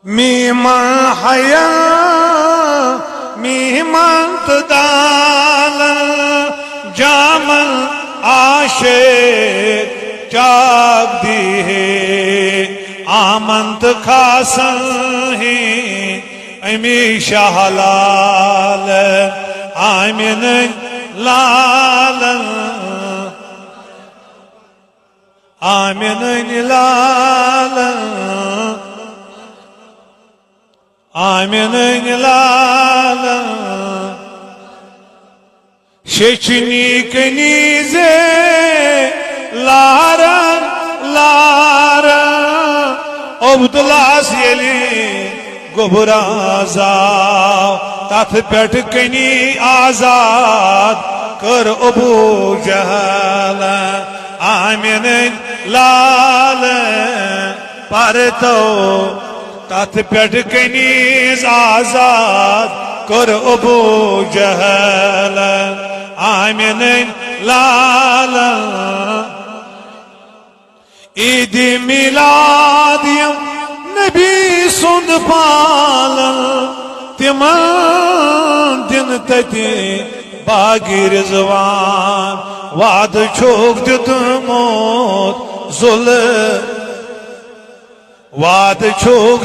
میمان حیا میمان تدال جامل عاشق چاک دی ہے آمنت خاصن ہے امیشہ حلال آمین لال آمین لال آمین لال شچنی کنیزے لارن لارن عبداللہ سیلی گبرازاو تاتھ پیٹھ کنی آزاد کر ابو جہل آمین لال پرتو تاتھ پیٹھ کنیز آزاد کر ابو جہل آمین لال عید میلاد یم نبی سند پالن تمن دن تتی باغی رضوان وعد چھوک دیتموت ظلم وعد چھوک